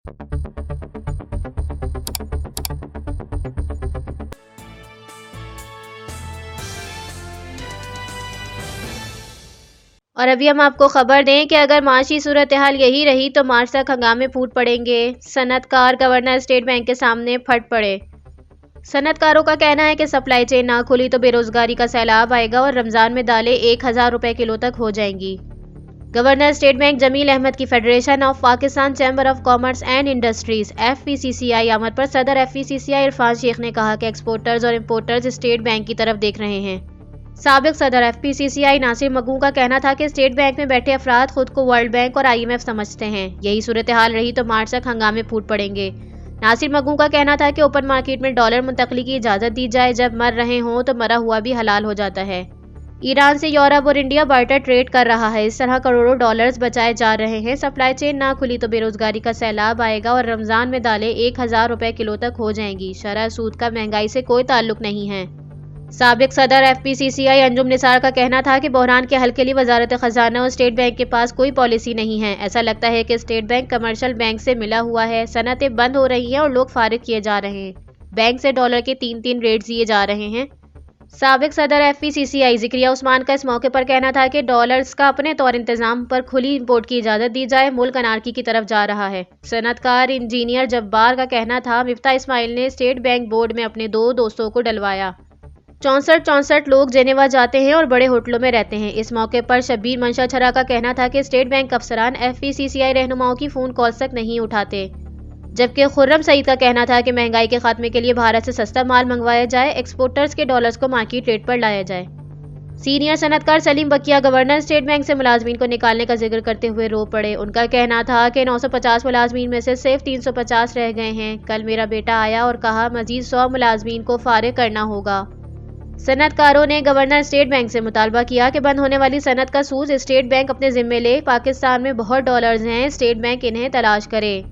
اور ابھی ہم آپ کو خبر دیں کہ اگر معاشی صورتحال یہی رہی تو مارچ تک ہنگامے پھوٹ پڑیں گے۔ صنعت کار گورنر اسٹیٹ بینک کے سامنے پھٹ پڑے۔ صنعت کاروں کا کہنا ہے کہ سپلائی چین نہ کھلی تو بے روزگاری کا سیلاب آئے گا اور رمضان میں دالیں 1000 روپے کلو تک ہو جائیں گی۔ گورنر اسٹیٹ بینک جمیل احمد کی federation of Pakistan chamber of commerce and industries FPCCI آمد پر صدر FPCCI عرفان شیخ نے کہا کہ ایکسپورٹرز اور امپورٹرز اسٹیٹ بینک کی طرف دیکھ رہے ہیں۔ سابق صدر FPCCI ناصر مگوں کا کہنا تھا کہ اسٹیٹ بینک میں بیٹھے افراد خود کو ورلڈ بینک اور IMF سمجھتے ہیں۔ یہی صورتحال رہی تو مارچ تک ہنگامے پھوٹ پڑیں گے۔ ناصر مگوں کا کہنا تھا کہ اوپن مارکیٹ میں ڈالر منتقلی کی اجازت دی جائے، جب مر رہے ہوں تو مرا ہوا بھی حلال ہو جاتا ہے۔ ایران سے یورپ اور انڈیا بارٹر ٹریڈ کر رہا ہے، اس طرح کروڑوں ڈالرز بچائے جا رہے ہیں۔ سپلائی چین نہ کھلی تو بے روزگاری کا سیلاب آئے گا اور رمضان میں دالیں 1000 روپے کلو تک ہو جائیں گی۔ شرح سود کا مہنگائی سے کوئی تعلق نہیں ہے۔ سابق صدر FPCCI انجم نثار کا کہنا تھا کہ بحران کے حل کے لیے وزارت خزانہ اور اسٹیٹ بینک کے پاس کوئی پالیسی نہیں ہے۔ ایسا لگتا ہے کہ اسٹیٹ بینک کمرشل بینک سے ملا ہوا ہے۔ صنعتیں بند ہو رہی ہیں اور لوگ فارغ کیے جا رہے ہیں۔ بینک سے ڈالر کے 3 ریٹس دیے جا رہے ہیں۔ سابق صدر FPCCI ذکریہ عثمان کا اس موقع پر کہنا تھا کہ ڈالرز کا اپنے طور انتظام پر کھلی امپورٹ کی اجازت دی جائے، ملک انارکی کی طرف جا رہا ہے۔ صنعت کار انجینئر جبار کا کہنا تھا مفتاح اسماعیل نے اسٹیٹ بینک بورڈ میں اپنے 2 دوستوں کو ڈلوایا۔ 64 لوگ جنیوا جاتے ہیں اور بڑے ہوٹلوں میں رہتے ہیں۔ اس موقع پر شبیر منشا چھرا کا کہنا تھا کہ اسٹیٹ بینک افسران FPCCI رہنماؤں کی فون کالز تک نہیں اٹھاتے، جبکہ خرم سعید کا کہنا تھا کہ مہنگائی کے خاتمے کے لیے بھارت سے سستا مال منگوایا جائے، ایکسپورٹرز کے ڈالرز کو مارکیٹ ریٹ پر لایا جائے۔ سینئر صنعت کار سلیم بکیا گورنر اسٹیٹ بینک سے ملازمین کو نکالنے کا ذکر کرتے ہوئے رو پڑے۔ ان کا کہنا تھا کہ 950 ملازمین میں سے صرف 350 رہ گئے ہیں۔ کل میرا بیٹا آیا اور کہا مزید 100 ملازمین کو فارغ کرنا ہوگا۔ صنعت کاروں نے گورنر اسٹیٹ بینک سے مطالبہ کیا کہ بند ہونے والی صنعت کا سوز اسٹیٹ بینک اپنے ذمے لے۔ پاکستان میں بہت ڈالرز ہیں، اسٹیٹ بینک انہیں تلاش کرے۔